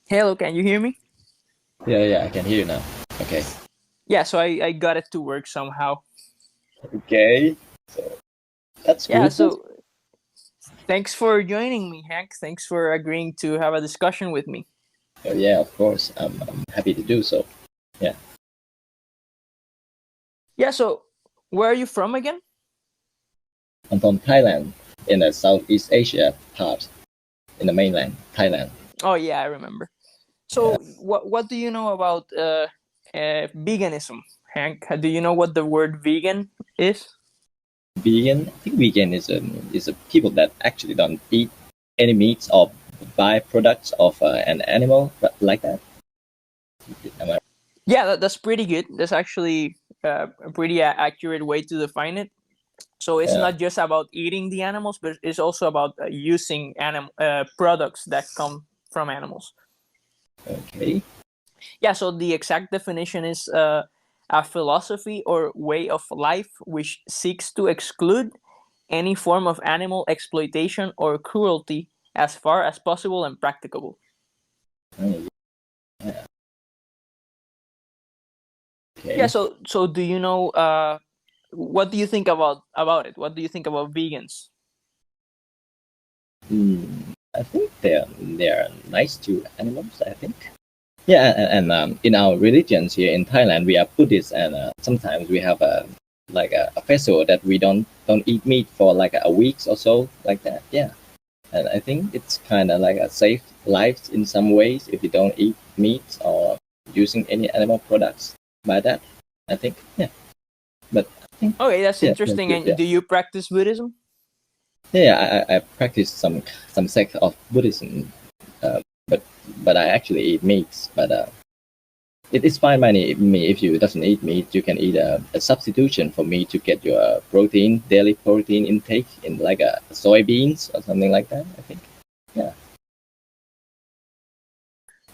Hello, can you hear me? Yeah, I can hear you now. Okay. Yeah, so I got it to work somehow. Okay. So that's Yeah, good. so thanks for joining me, Hank. Thanks for agreeing to have a discussion with me. Yeah, of course. I'm happy to do so. Yeah. Yeah, so where are you from again? I'm from Thailand, in the Southeast Asia part, in the mainland Thailand. Oh, yeah, I remember. Yeah. So what do you know about veganism, Hank? Do you know what the word vegan is? Vegan. I think vegan is a people that actually don't eat any meats or byproducts of an animal, but like that. Am I? Yeah, that's pretty good. That's actually a pretty accurate way to define it. So it's Yeah. not just about eating the animals, but it's also about using products that come from animals. Okay. Yeah, so the exact definition is a philosophy or way of life which seeks to exclude any form of animal exploitation or cruelty as far as possible and practicable. Oh, yeah. Yeah, Okay. so do you know what do you think about it? What do you think about vegans? I think they are nice to animals. I think. Yeah, and in our religions here in Thailand, we are Buddhists, and sometimes we have a festival that we don't eat meat for like a week or so, like that. Yeah, and I think it's kind of like a safe life in some ways if you don't eat meat or using any animal products. By that, I think. Yeah, but I think Okay, that's yeah, that's interesting. good. And Yeah, do you practice Buddhism? yeah. I practice some sect of Buddhism, uh, but I actually eat meats, but. It is fine by me if you doesn't eat meat. You can eat a substitution for meat to get your protein, daily protein intake in like a soybeans or something like that. I think. Yeah,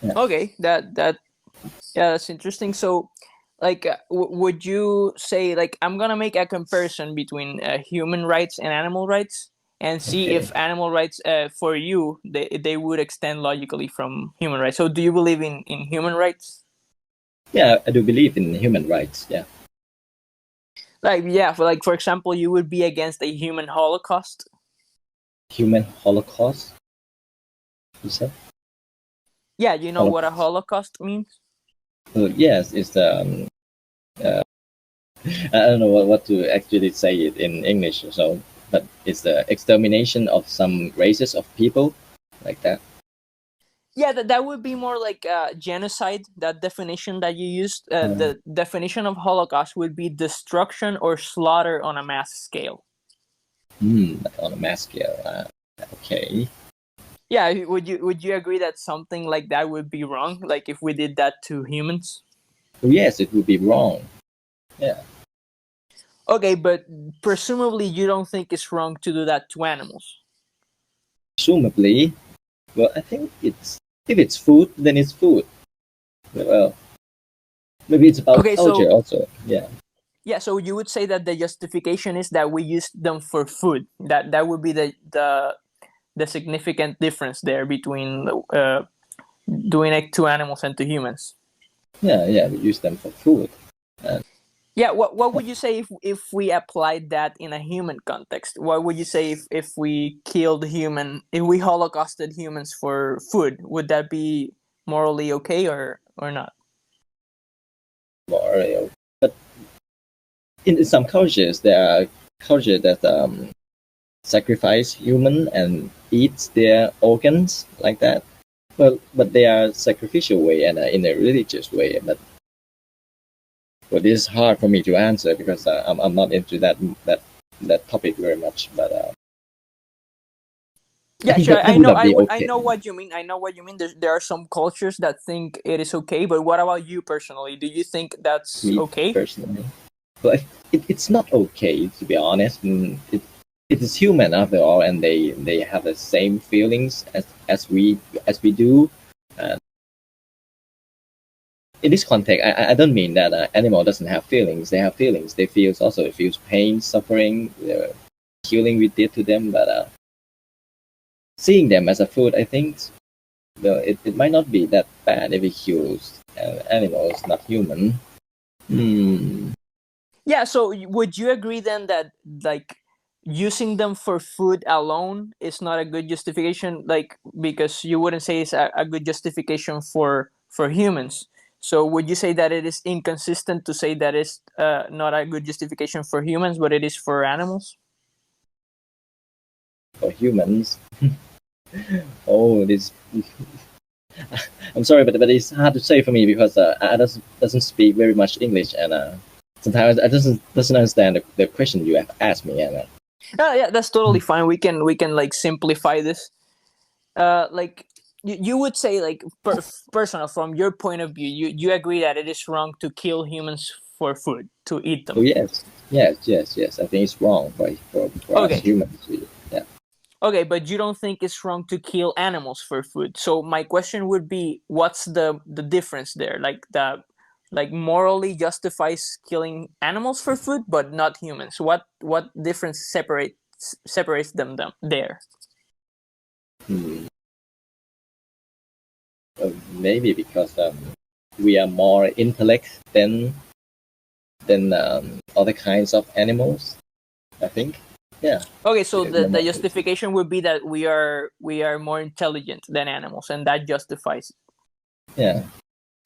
yeah. Okay, that yeah, that's interesting. So, like, would you say like I'm gonna make a comparison between human rights and animal rights, and see Okay. if animal rights for you they would extend logically from human rights. So, do you believe in human rights? Yeah, I do believe in human rights. Yeah, Like, yeah, for example, you would be against a human holocaust. human holocaust. You said Yeah, you know what a holocaust. holocaust means. Yes, it's uh, I don't know what to actually say it in English. So, but it's the extermination of some races of people, like that. Yeah, that would be more like genocide. That definition that you used, Uh, the definition of Holocaust would be destruction or slaughter on a mass scale. on a mass scale. Okay. Yeah, would you agree that something like that would be wrong? Like if we did that to humans? Yes, it would be wrong. Yeah, Okay, but presumably you don't think it's wrong to do that to animals. presumably. Well, I think it's if it's food, then it's food. Well, maybe it's about Okay, culture so also. Yeah, yeah, so you would say that the justification is that we use them for food. That would be the significant difference there between doing it to animals and to humans. yeah. We use them for food. And Yeah, what would you say if we applied that in a human context? What would you say if we killed human, if we holocausted humans for food? Would that be morally okay or not? more, but in some cultures, there are cultures that sacrifice human and eats their organs like that. Well, but they are sacrificial way and in a religious way. But this is hard for me to answer because I'm not into that topic very much. But I Yeah, think sure. that I would know. not be I okay. know what you mean. I know what you mean. There are some cultures that think it is okay, but what about you personally? Do you think that's Me okay? personally. But it's not okay to be honest. It is human after all, and they have the same feelings as we do. And in this context, I don't mean that animal doesn't have feelings. They have feelings. They feel also it feels pain, suffering, the killing we did to them. But seeing them as a food, I think Though it might not be that bad if we kill animals, not human. Hmm. Yeah, so would you agree then that like using them for food alone is not a good justification, like because you wouldn't say it's a good justification for humans. So would you say that it is inconsistent to say that it's not a good justification for humans, but it is for animals? For humans. Oh, this. I'm sorry, but it's hard to say for me because I doesn't speak very much English, and sometimes I doesn't understand the question you have asked me. And Yeah, that's totally fine. We can like simplify this. Like you would say like personal from your point of view, you agree that it is wrong to kill humans for food to eat oh them. yes, yes. I think it's wrong for us Okay. humans. Yeah. Okay, but you don't think it's wrong to kill animals for food. So my question would be, what's the difference there? Like the like morally justifies killing animals for food, but not humans. What difference separates them there? Hmm. Maybe because we are more intellect than other kinds of animals. I think. Yeah. Okay, so We are the more, justification would be that we are more intelligent than animals, and that justifies it. yeah.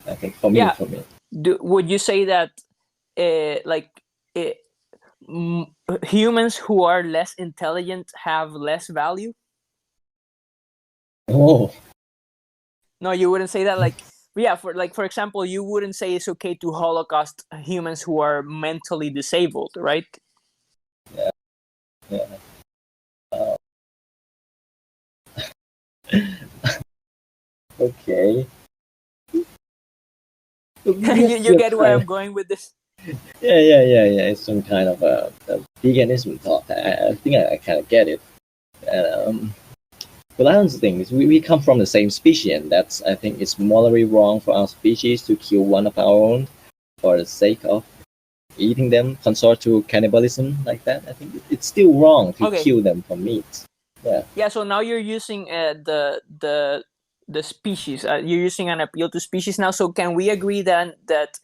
I think for me, Yeah. for me. Would you say that like uh, humans who are less intelligent have less value? Oh, No, you wouldn't say that. Like, yeah, for example, you wouldn't say it's okay to Holocaust humans who are mentally disabled, right? yeah, yeah. Uh, okay. We have, You we have get where kind I'm going with this? yeah. It's some kind of a veganism thought. I think I kind of get it. And, but I don't think is we come from the same species, and that's I think it's morally wrong for our species to kill one of our own for the sake of eating them, consort to cannibalism like that. I think it's still wrong to Okay, kill them for meat. Yeah. yeah. So now you're using the species. You're using an appeal to species now. So can we agree then that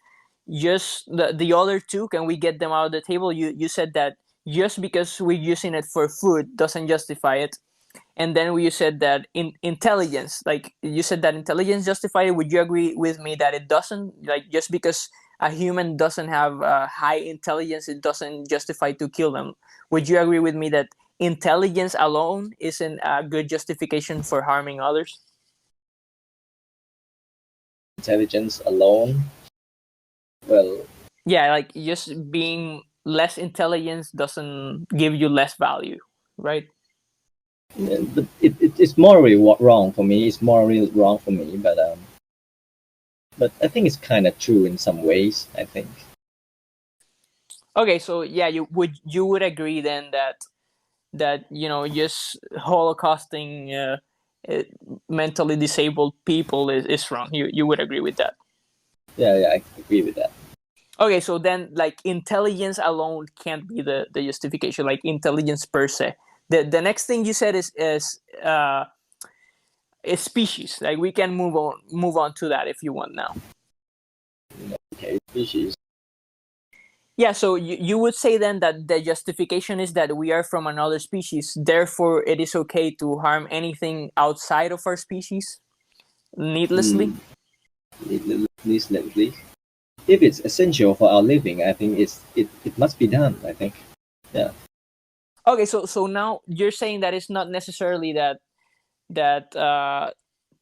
just the other two, can we get them out of the table? You said that just because we're using it for food doesn't justify it, and then you said that in intelligence, like you said that intelligence justify it. Would you agree with me that it doesn't? Like just because a human doesn't have high intelligence, it doesn't justify to kill them. Would you agree with me that intelligence alone isn't a good justification for harming others? Intelligence alone. Well, Yeah, like just being less intelligence doesn't give you less value, right? it's morally wrong for me. It's morally wrong for me, but I think it's kind of true in some ways. I think. Okay, so yeah, you would agree then that just holocausting uh, mentally disabled people is wrong. You would agree with that? Yeah, I agree with that. Okay, so then like intelligence alone can't be the justification, like intelligence per se. The next thing you said is species. Like we can move on to that if you want now. Okay, species. Yeah, so you would say then that the justification is that we are from another species, therefore it is okay to harm anything outside of our species needlessly? Hmm. Least. If it's essential for our living, I think it must be done. I think. Yeah. Okay, so now you're saying that it's not necessarily that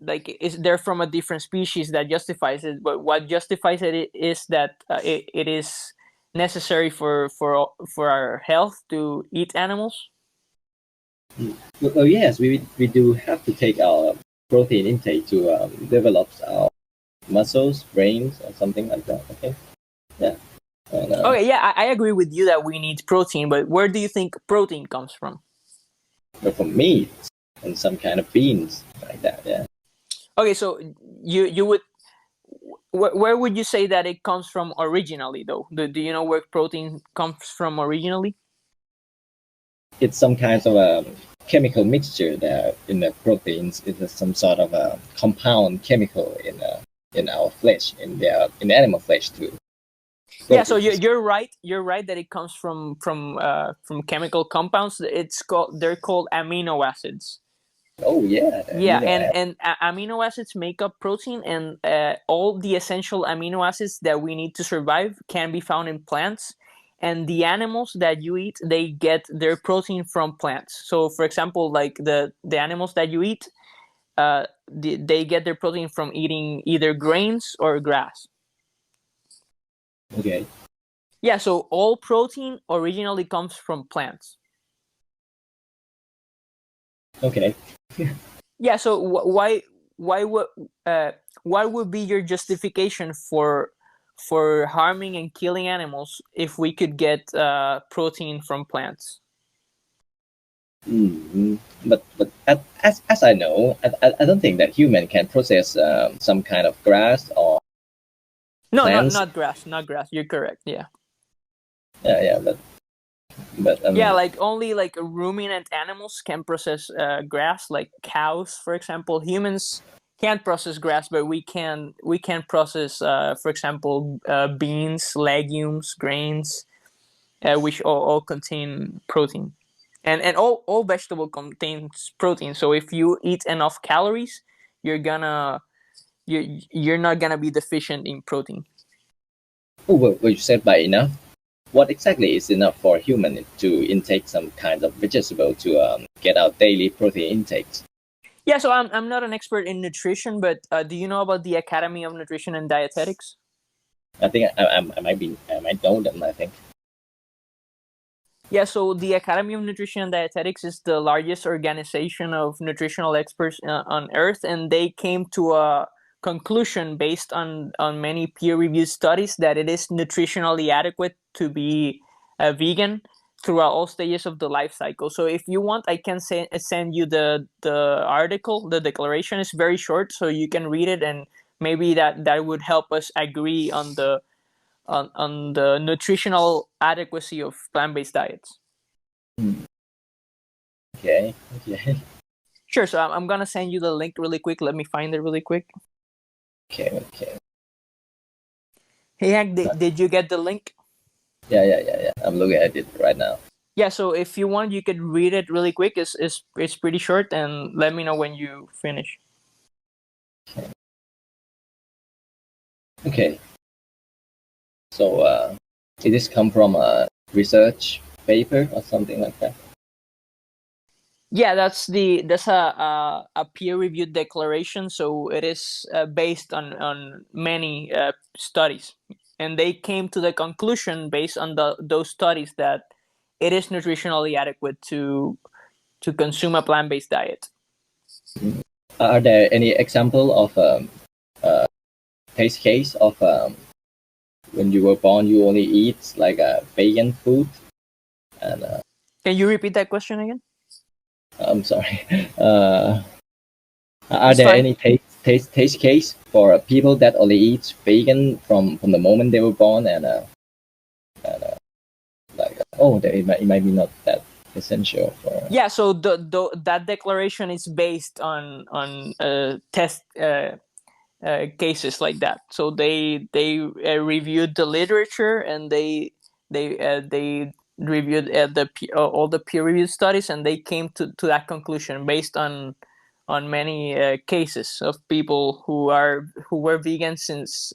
like is they're from a different species that justifies it, but what justifies it is that it is necessary for our health to eat animals. Mm. Well, yes, we do have to take our protein intake to develop our muscles, brains, or something like that. Okay. Yeah. And Okay, yeah, I agree with you that we need protein, but where do you think protein comes from? but for meat and some kind of beans like that. Yeah. Okay, so you would where would you say that it comes from originally though? Do you know where protein comes from originally? It's some kinds of chemical mixture there in the proteins. It's some sort of a compound chemical in our flesh, in the animal flesh too. Yeah, so Proteins. you're right. You're right that it comes from chemical compounds. They're called amino acids. Oh yeah, the Yeah, amino acid. and amino acids make up protein, and all the essential amino acids that we need to survive can be found in plants. And the animals that you eat, they get their protein from plants. So, for example, like the animals that you eat, they get their protein from eating either grains or grass. Okay. Yeah, so all protein originally comes from plants. Okay. Yeah, so why would what would be your justification for harming and killing animals if we could get protein from plants? But as I know, I don't think that human can process some kind of grass or No, plants. not grass, not grass. You're correct. Yeah. Yeah, but Yeah, like only like ruminant animals can process grass, like cows, for example. Humans can't process grass, but we can process, for example, beans, legumes, grains, which all contain protein, and all vegetable contains protein. So if you eat enough calories, you're gonna you're not gonna be deficient in protein. oh, what you said by enough. What exactly is enough for a human to intake some kind of vegetable to get our daily protein intakes? Yeah, so I'm not an expert in nutrition, but do you know about the Academy of Nutrition and Dietetics? I think I might know them. I think. Yeah, so the Academy of Nutrition and Dietetics is the largest organization of nutritional experts on Earth, and they came to a conclusion based on many peer-reviewed studies that it is nutritionally adequate to be a vegan throughout all stages of the life cycle. So if you want, I can send you the article. The declaration is very short, so you can read it, and maybe that would help us agree on the nutritional adequacy of plant-based diets. Hmm. Okay. Okay. Sure. So I'm gonna send you the link really quick. Let me find it really quick. Okay. Okay. Hey Hank, did you get the link? Yeah. I'm looking at it right now. Yeah. So if you want, you could read it really quick. It's pretty short, and let me know when you finish. Okay. So did this come from a research paper or something like that? Yeah, that's a peer-reviewed declaration. So it is based on many studies, and they came to the conclusion based on those studies that it is nutritionally adequate to consume a plant-based diet. Are there any example of uh, case of when you were born you only eat like a vegan food and Can you repeat that question again? I'm sorry. Uh, are It's there fine. any taste case for people that only eat vegan from the moment they were born and like oh it might be not that essential for Yeah, so that declaration is based on test cases like that. So they reviewed the literature, and they reviewed all the peer reviewed studies, and they came to that conclusion based on many cases of people who were vegan since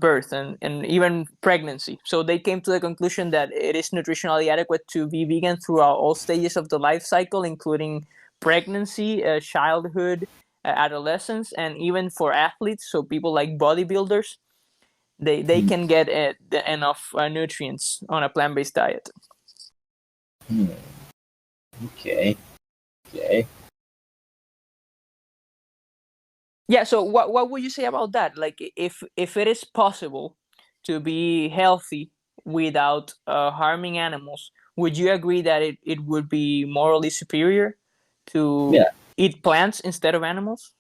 birth and even pregnancy. So they came to the conclusion that it is nutritionally adequate to be vegan throughout all stages of the life cycle, including pregnancy, childhood, adolescence, and even for athletes. So people like bodybuilders, they hmm, can get enough nutrients on a plant-based diet. hmm, okay okay Yeah. So what would you say about that? Like if it is possible to be healthy without harming animals, would you agree that it would be morally superior to yeah eat plants instead of animals?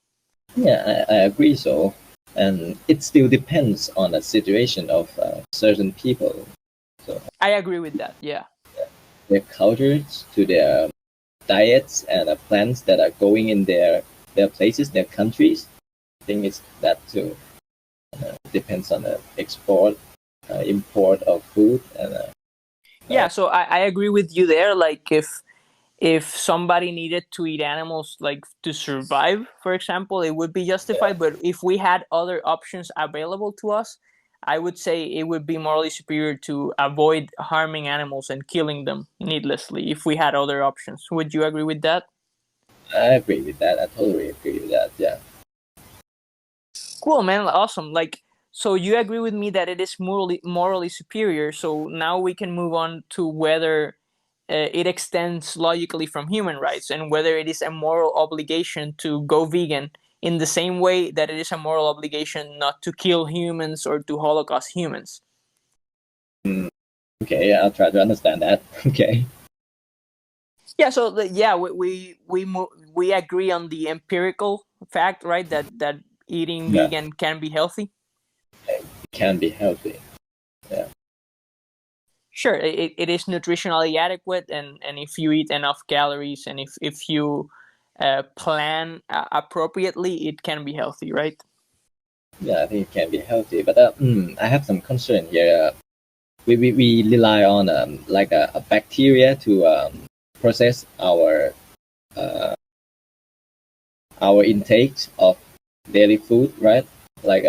I agree so and it still depends on the situation of certain people so I agree with that. Yeah. their cultures, to their diets and plants that are going in their places, their countries. I think it's that too. Depends on the export, import of food, and Yeah, so I agree with you there. Like if somebody needed to eat animals like to survive, for example, it would be justified. But if we had other options available to us, I would say it would be morally superior to avoid harming animals and killing them needlessly if we had other options. Would you agree with that? I agree with that. I totally agree with that. Yeah. Cool, man. Awesome. Like, so you agree with me that it is morally superior. So now we can move on to whether it extends logically from human rights and whether it is a moral obligation to go vegan in the same way that it is a moral obligation not to kill humans or to holocaust humans. Okay. Yeah, I'll try to understand that. Okay. Yeah. So yeah, we agree on the empirical fact, right? That eating Yeah. vegan can be healthy. It can be healthy. Yeah. Sure, it is nutritionally adequate, and if you eat enough calories and if you plan appropriately, it can be healthy, right? Yeah, I think it can be healthy, but I have some concern here. We rely on like a bacteria to process uh, our intake of daily food, right? Like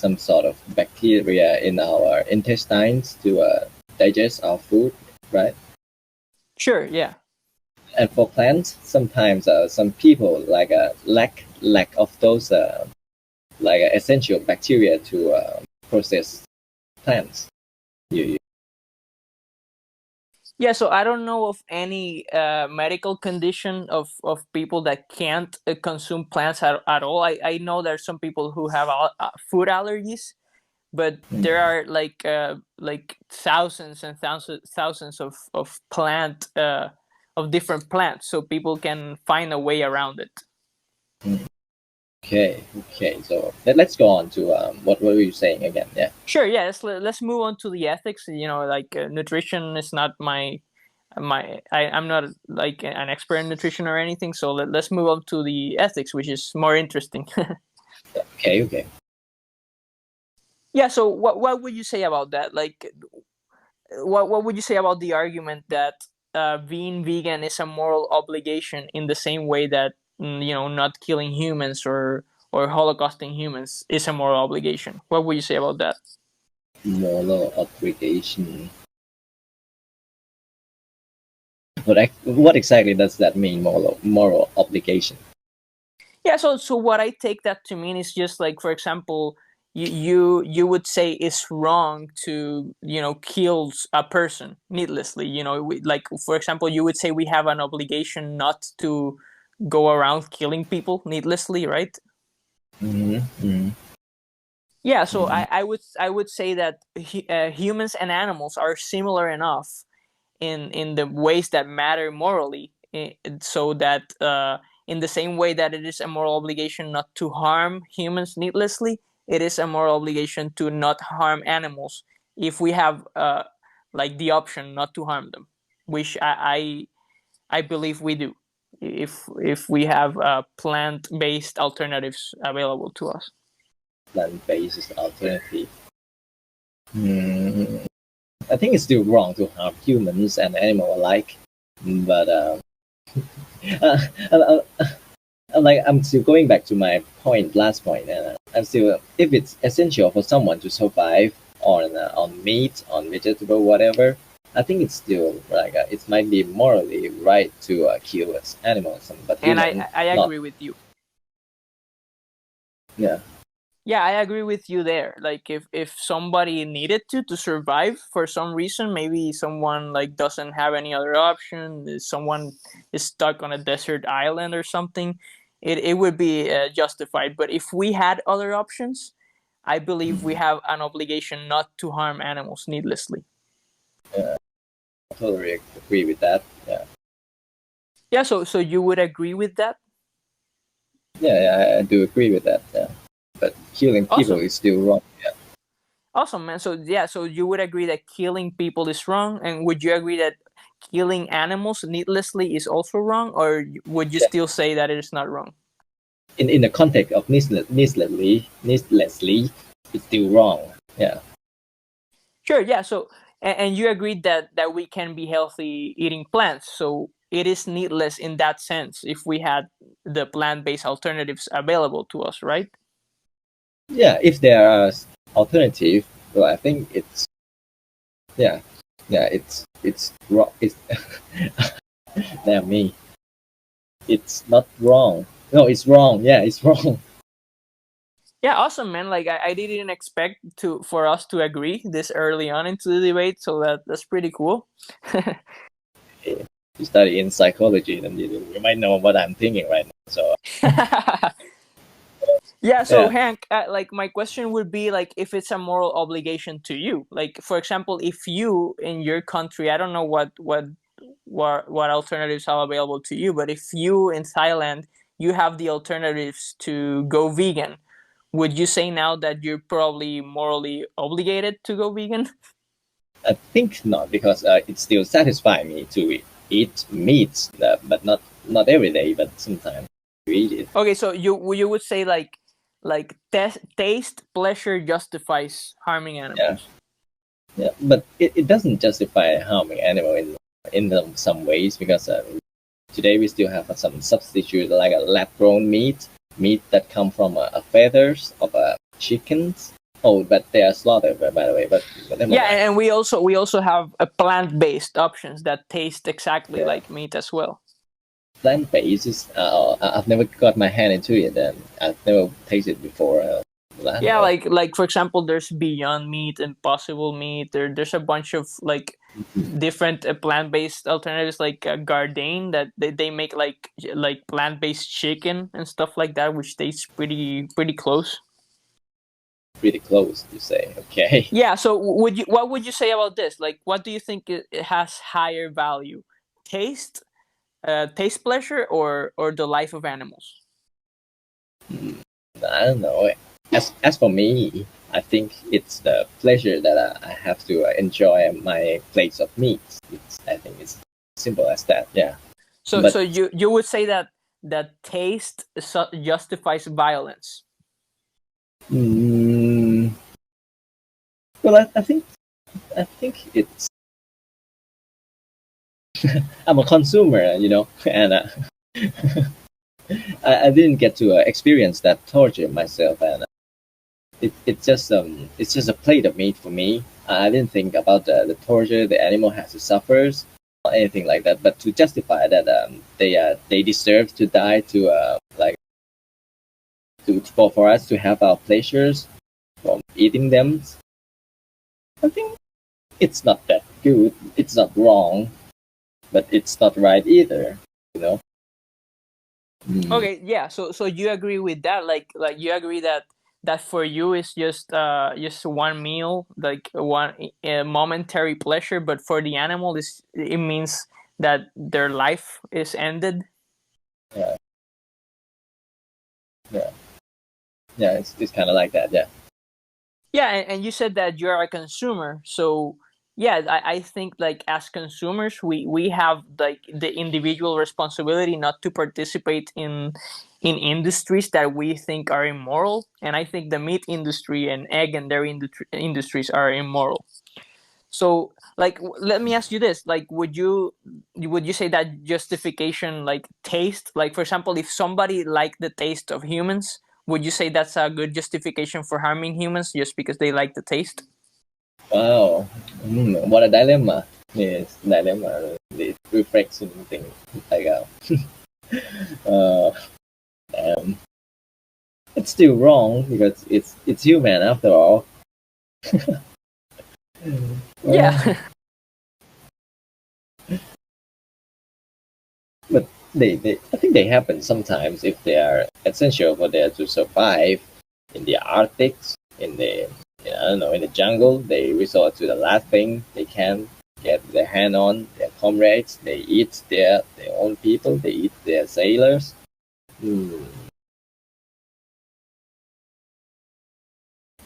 some sort of bacteria in our intestines to digest our food, right? Sure, yeah. And for plants, sometimes some people like lack of those like essential bacteria to process plants. You Yeah, so I don't know of any medical condition of people that can't consume plants at all. I know there's some people who have food allergies, but there are like thousands and thousands of of different plants, so people can find a way around it. Okay, okay. So let's go on to what were you saying again? Yeah. Sure, yeah. Let's move on to the ethics. You know, like nutrition is not I'm not like an expert in nutrition or anything. So let's move on to the ethics, which is more interesting. Okay, okay. Yeah. So what would you say about that? Like, what would you say about the argument that being vegan is a moral obligation in the same way that not killing humans or holocausting humans is a moral obligation? What would you say about that? Moral obligation. What exactly does that mean? Moral obligation. Yeah, so what I take that to mean is just like, for example, you would say it's wrong to kill a person needlessly. Like for example, you would say we have an obligation not to go around killing people needlessly, right? Mm-hmm, mm-hmm, Yeah, so mm-hmm. I would say that humans and animals are similar enough in the ways that matter morally, so that in the same way that it is a moral obligation not to harm humans needlessly, it is a moral obligation to not harm animals if we have like the option not to harm them, which I believe we do if we have plant-based alternatives available to us. Plant-based alternative. Hmm. I think it's still wrong to harm humans and animal alike, but uh, uh, like I'm still going back to my last point. I'm still, if it's essential for someone to survive on meat, on vegetable, whatever, I think it's still like it might be morally right to kill animals, but And human I not. agree with you. Yeah. Yeah, I agree with you there. Like if somebody needed to survive for some reason, maybe someone like doesn't have any other option, someone is stuck on a desert island or something, it would be justified. But if we had other options, I believe we Mhm. have an obligation not to harm animals needlessly. Yeah, I totally agree with that. Yeah. Yeah, so you would agree with that? Yeah, yeah, I do agree with that. Yeah. But killing people Awesome. is still wrong. Yeah. Awesome, man. So yeah, so you would agree that killing people is wrong, and would you agree that killing animals needlessly is also wrong, or would you Yeah. still say that it is not wrong? In the context of needlessly, it's still wrong. Yeah. Sure, yeah. So, and you agreed that we can be healthy eating plants. So it is needless in that sense if we had the plant-based alternatives available to us, right? Yeah. If there are alternative, well, I think it's yeah, yeah. It's wrong. It's damn me. It's not wrong. No, it's wrong. Yeah, it's wrong. Yeah, awesome, man. Like I didn't expect to for us to agree this early on into the debate, so that's pretty cool. You study in psychology, then you might know what I'm thinking right now. So Yeah, so yeah, Hank, like my question would be like if it's a moral obligation to you. Like for example, if you in your country, I don't know what alternatives are available to you, but if you in Thailand you have the alternatives to go vegan, would you say now that you're probably morally obligated to go vegan? I think not because it still satisfies me to eat meat, but not every day, but sometimes to eat it. Okay, so you would say like taste pleasure justifies harming Yeah, animals. yeah, but it doesn't justify harming animal in some ways because today we still have some substitute like a lab-grown meat that come from feathers of chickens. Oh, but they are slaughtered by the way. But never Yeah, mind. and we also have a plant-based options that taste exactly Yeah, like meat as well. plant-based is I've never got my hand into it and I've never tasted before. I don't Yeah, know. like for example, there's Beyond Meat, Impossible Meat. There's a bunch of like different plant-based alternatives like Gardein that they make like plant-based chicken and stuff like that, which tastes pretty close. Pretty close, you say? Okay. Yeah. So what would you say about this? Like, what do you think it has higher value? Taste, taste pleasure, or the life of animals? I don't know. As for me, I think it's the pleasure that I have to enjoy my plates of meat. I think it's simple as that. Yeah. So But you would say that taste justifies violence. mm, well, I think it's I'm a consumer, and I didn't get to experience that torture myself, and it's just a plate of meat for me. I didn't think about the torture the animal has to suffer or anything like that. But to justify that they deserve to die to like for us to have our pleasures from eating them, I think it's not that good. It's not wrong, but it's not right either. You know. Mm, Okay, yeah. So you agree with that? Like you agree that for you is just one meal, like one momentary pleasure, but for the animal is it means that their life is ended. yeah, yeah, yeah. It's kind of like that. Yeah. Yeah, and you said that you're a consumer, so yeah, I think like as consumers, we have like the individual responsibility not to participate in industries that we think are immoral, and I think the meat industry and egg and dairy industries are immoral. So, like, let me ask you this: like, would you say that justification, like taste, like for example, if somebody liked the taste of humans, would you say that's a good justification for harming humans just because they like the taste? Wow. What a dilemma. Yes, dilemma. It reflects something like uh, um, it's still wrong because it's human after all. Uh, Yeah. but they I think they happen sometimes if they are essential for them to survive in the Arctic, in the I don't know, in the jungle. They resort to the last thing they can get their hand on, their comrades. They eat their own people. They eat their sailors. Hmm.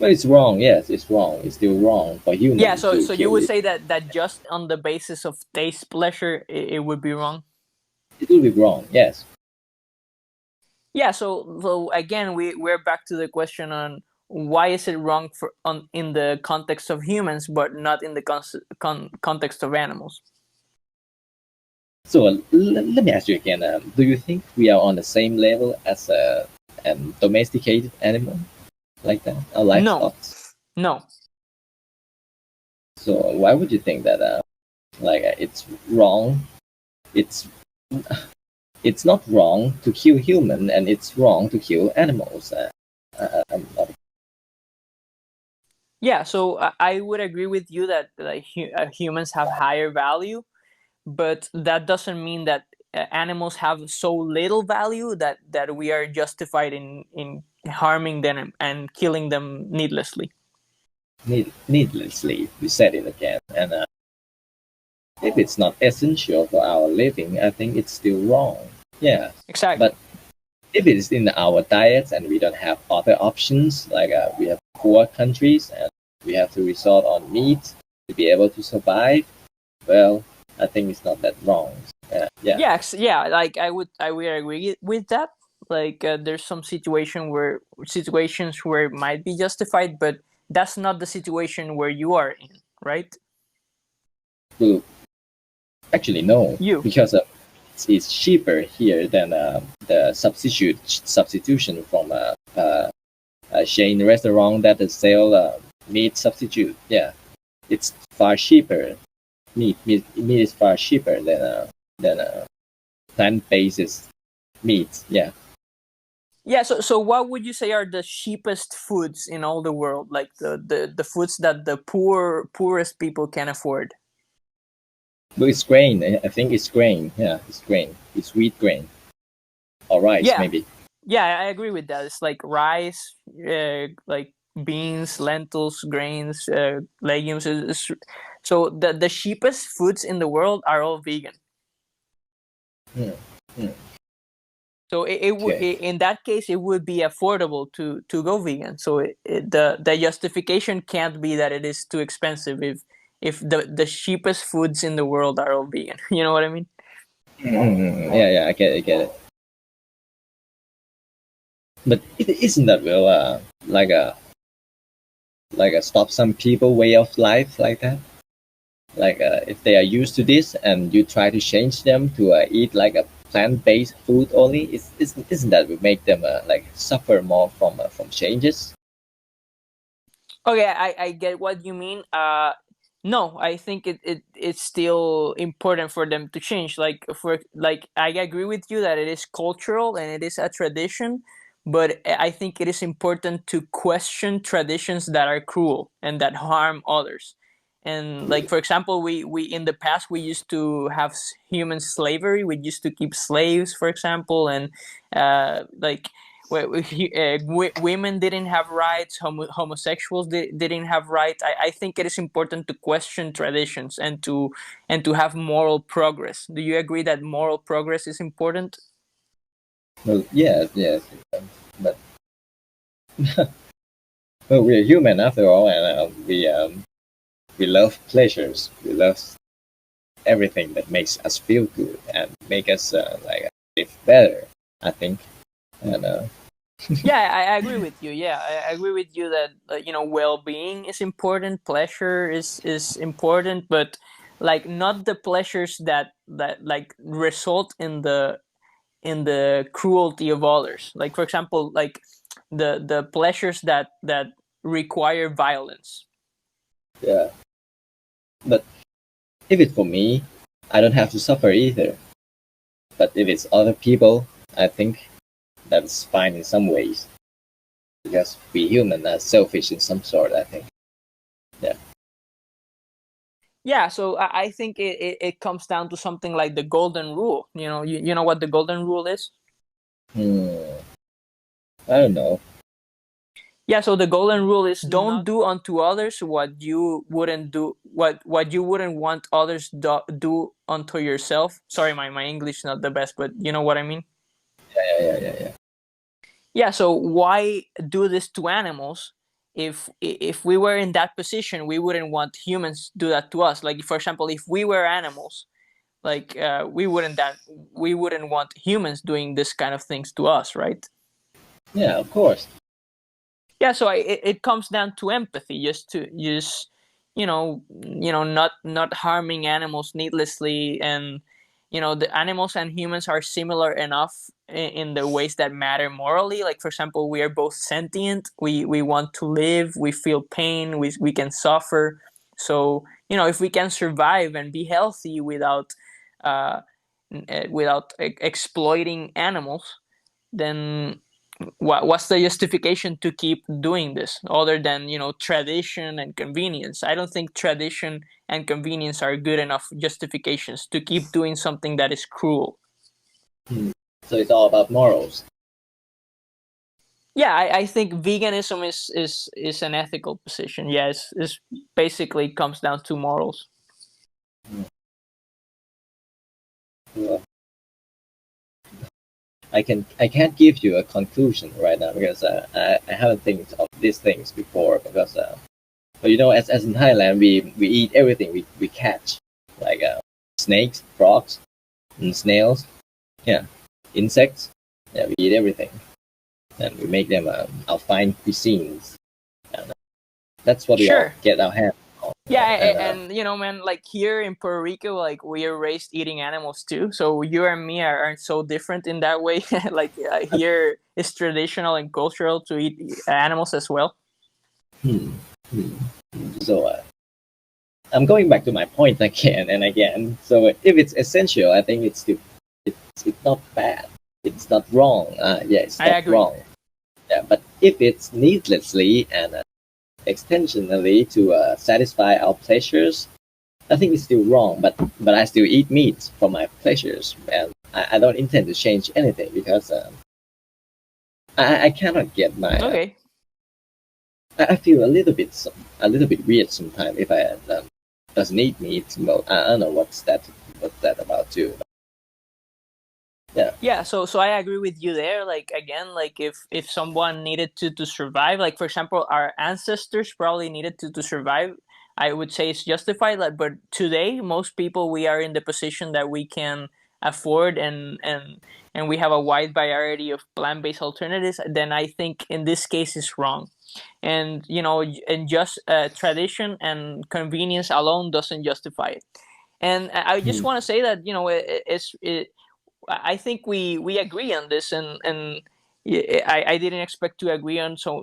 But it's wrong. Yes, it's wrong. It's still wrong for Yeah, human to so you kill would it. say that just on the basis of taste pleasure, it would be wrong. It will be wrong. Yes. Yeah, so again, we're back to the question on why is it wrong for on in the context of humans, but not in the context of animals. So let me ask you again. Do you think we are on the same level as a domesticated animal like that, our No, livestock? no. So why would you think that it's wrong? It's it's not wrong to kill human, and it's wrong to kill animals. I'm not. Yeah, so I would agree with you that humans have higher value, but that doesn't mean that animals have so little value that we are justified in harming them and killing them needlessly. Needlessly, we said it again. And if it's not essential for our living, I think it's still wrong. Yeah, Exactly. but if it is in our diets and we don't have other options, like we have poor countries and we have to resort on meat to be able to survive, well, I think it's not that wrong. Yeah, Yeah, yeah. Like I would agree with that. Like there's some situations where it might be justified, but that's not the situation where you are in, right? to actually no, You. because it's cheaper here than the substitution from a chain restaurant that sell meat substitute. Yeah, it's far cheaper. Meat is far cheaper than plant-based meat. Yeah. Yeah, so what would you say are the cheapest foods in all the world? Like the foods that the poorest people can afford? But it's grain. I think it's grain. Yeah, it's grain. It's wheat grain or rice Yeah, maybe. yeah, I agree with that. It's like rice, like beans, lentils, grains, legumes. So the cheapest foods in the world are all vegan. Hmm. Hmm. So Okay. in that case it would be affordable to go vegan. So the justification can't be that it is too expensive if the cheapest foods in the world are all vegan. You know what I mean? Yeah, yeah, I get it, I get it. But it isn't that well like a stop some people way of life like that. Like if they are used to this and you try to change them to eat like a plant-based food only, isn't that would make them like suffer more from changes? Okay, I get what you mean. No, I think it's still important for them to change. Like I agree with you that it is cultural and it is a tradition, but I think it is important to question traditions that are cruel and that harm others. And like for example, we in the past we used to have human slavery. We used to keep slaves, for example, and like women didn't have rights, homosexuals didn't have rights. I think it is important to question traditions and to have moral progress. Do you agree that moral progress is important? Well, yes, yes, but well, we're human after all, and we love pleasures. We love everything that makes us feel good and make us live better. I think, and Yeah, I agree with you. Yeah, I agree with you that well-being is important, pleasure is important, but like not the pleasures that like result in the cruelty of others. Like for example, like the pleasures that require violence. yeah. But if it's for me, I don't have to suffer either. But if it's other people, I think that's fine in some ways because we human are selfish in some sort. I think. Yeah. Yeah, so I think it comes down to something like the golden rule. You know what the golden rule is? Hmm. I don't know. Yeah, so the golden rule is don't do unto others what you wouldn't want others do unto yourself. Sorry, my English is not the best, but you know what I mean? Yeah, yeah, yeah, yeah. Yeah, so why do this to animals if we were in that position, we wouldn't want humans to do that to us. Like, for example, if we were animals, like we wouldn't want humans doing this kind of things to us, right? Yeah, of course. Yeah, so it comes down to empathy, just not harming animals needlessly. And the animals and humans are similar enough in the ways that matter morally. Like, for example, we are both sentient, we want to live, we feel pain, we can suffer. So if we can survive and be healthy without uh, exploiting animals, then what's the justification to keep doing this other than tradition and convenience? I don't think tradition and convenience are good enough justifications to keep doing something that is cruel. Hmm. So it's all about morals. Yeah, I think veganism is an ethical position. Yes, it's basically comes down to morals. Hmm. Well, I can't give you a conclusion right now because I haven't think of these things before because but as in Thailand we eat everything we catch, like snakes, frogs, and snails, yeah, insects, yeah, we eat everything and we make them our fine cuisines, and that's what we all Sure. get our hands on. Yeah, And and man, like here in Puerto Rico, like we are raised eating animals too. So you and me aren't so different in that way. Like here, it's traditional and cultural to eat animals as well. hmm, hmm. So I'm going back to my point again and again. So if it's essential, I think it's not bad. It's not wrong. Yeah, it's I not agree. wrong. Yeah, but if it's needlessly and extensionally to satisfy our pleasures, I think it's still wrong. But I still eat meat for my pleasures, and I don't intend to change anything because I cannot get my. Okay. I feel a little bit weird sometimes if I doesn't eat meat. Well, I don't know what's that about too. Yeah, Yeah, so I agree with you there. Like again, like if someone needed to survive, like for example, our ancestors probably needed to survive, I would say it's justified. Like, but today, most people, we are in the position that we can afford and we have a wide variety of plant-based alternatives. Then I think in this case is wrong. And and just tradition and convenience alone doesn't justify it. And I just hmm. want to say that I think we agree on this, and I didn't expect to agree on so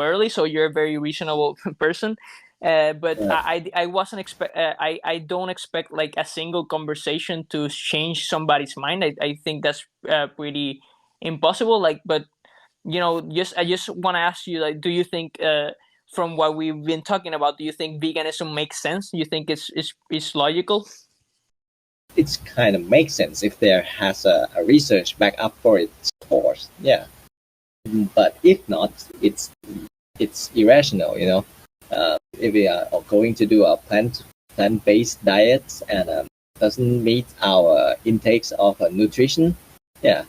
early. So you're a very reasonable person, but Yeah. I wasn't expect I don't expect like a single conversation to change somebody's mind. I think that's pretty impossible. Like, but just I just want to ask you, like, do you think from what we've been talking about, do you think veganism makes sense? Do you think it's logical? It's kind of makes sense if there has a research back up for it, of course. Yeah, but if not, it's irrational. If we are going to do a plant based diet and doesn't meet our intakes of nutrition, yeah,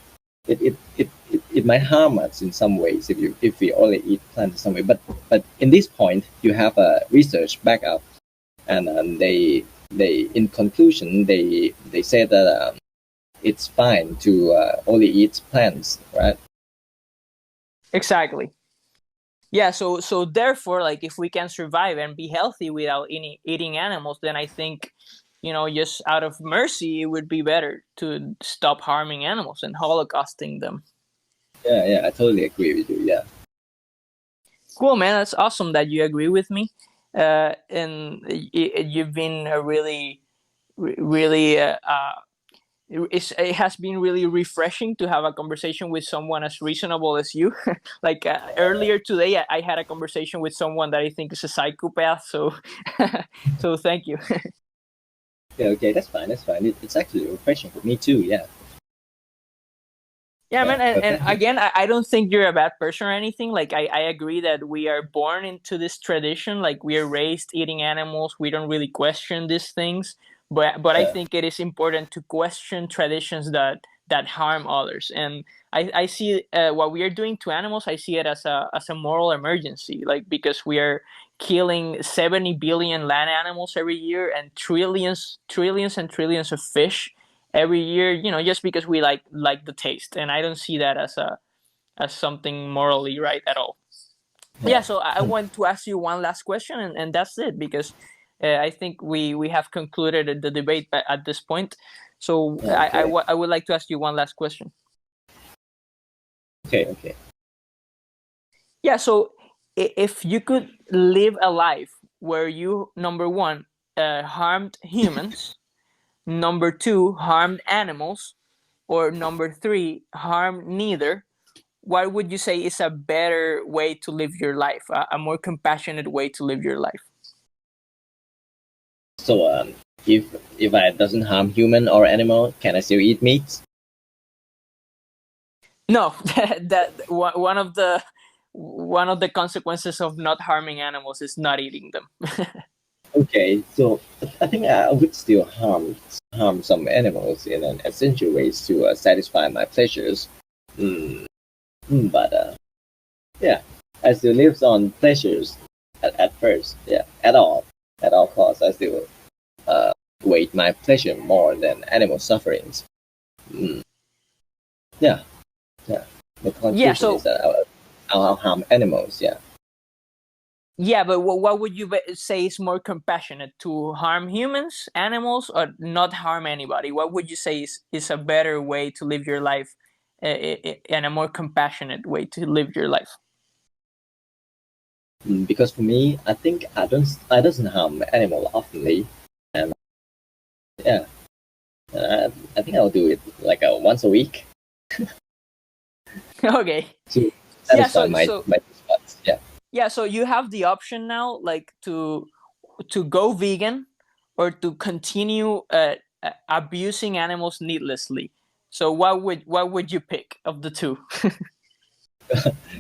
it might harm us in some ways if we only eat plants in some way. But in this point, you have a research backup, and they in conclusion they say that it's fine to only eat plants, right? Exactly. Yeah, so therefore, like if we can survive and be healthy without any eating animals, then I think just out of mercy it would be better to stop harming animals and holocausting them. Yeah, I totally agree with you. Yeah, Cool, man. That's awesome that you agree with me. And you've been a really it has been really refreshing to have a conversation with someone as reasonable as you. Like earlier today, I had a conversation with someone that I think is a psychopath. So, so thank you. yeah, okay, that's fine, it's actually refreshing for me too. Yeah, Yeah, yeah, man. And perfect. again, I don't think you're a bad person or anything. Like I agree that we are born into this tradition. Like we are raised eating animals. We don't really question these things. But I Yeah, think it is important to question traditions that harm others. And I see what we are doing to animals. I see it as a moral emergency, like because we are killing 70 billion land animals every year and trillions and trillions of fish every year. Just because we like the taste, and I don't see that as something morally right at all. Yeah, Yeah. so I want to ask you one last question, and that's it, because I think we have concluded the debate at this point. So Okay. I would like to ask you one last question. Okay. Okay. Yeah, so if you could live a life where you, number one, harmed humans, number two, harmed animals, or number three, harmed neither, what would you say is a better way to live your life, a more compassionate way to live your life? So if I doesn't harm human or animal, can I still eat meat? No, that one of the consequences of not harming animals is not eating them. Okay, so I think I would still harm some animals in an essential ways to satisfy my pleasures. Mm, but yeah, I still lives on pleasures at first. Yeah, at all costs. I still weight my pleasure more than animal sufferings. Mm, yeah, yeah. The Yeah, conclusion is so that I'll harm animals. Yeah. yeah, but what would you say is more compassionate, to harm humans, animals, or not harm anybody? What would you say is a better way to live your life, and a more compassionate way to live your life? Because for me, I think I doesn't harm animal oftenly, and yeah, I think I'll do it like once a week Okay. to Yeah, satisfy my spots. Yeah, so you have the option now, like to go vegan or to continue abusing animals needlessly. So what would you pick of the two?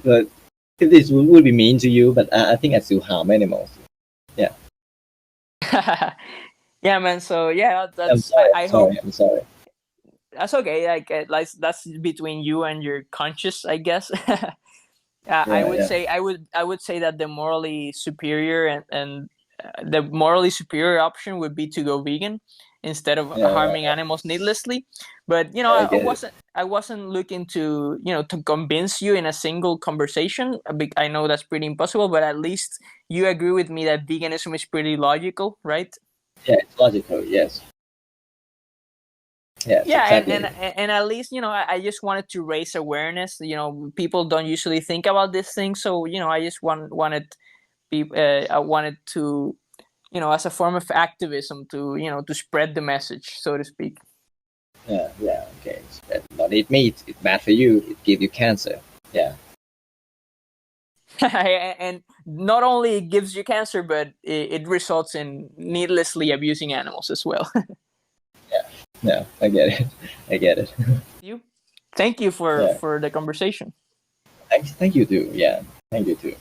but this would be mean to you, but I think I still harm animals. Yeah, Yeah, man. So yeah, I'm that's sorry. I'm I hope sorry. I'm sorry. that's okay. Like that's between you and your conscience, I guess. I Yeah, would yeah, say I would say that the morally superior and the morally superior option would be to go vegan instead of yeah, yeah, harming animals needlessly. But yeah. I I get it. wasn't looking to to convince you in a single conversation. I know that's pretty impossible, but at least you agree with me that veganism is pretty logical, right? Yeah, it's logical. Yes, yes, Yeah, exactly. and at least I just wanted to raise awareness. People don't usually think about this thing, so I just I wanted to, as a form of activism, to to spread the message, so to speak. Yeah, yeah. Okay, not eat meat. It's bad for you. It gives you cancer. Yeah, And not only it gives you cancer, but it results in needlessly abusing animals as well. yeah, yeah. I get it. I get it. You, thank you for Yeah. for the conversation. Thank you too. Yeah, thank you too.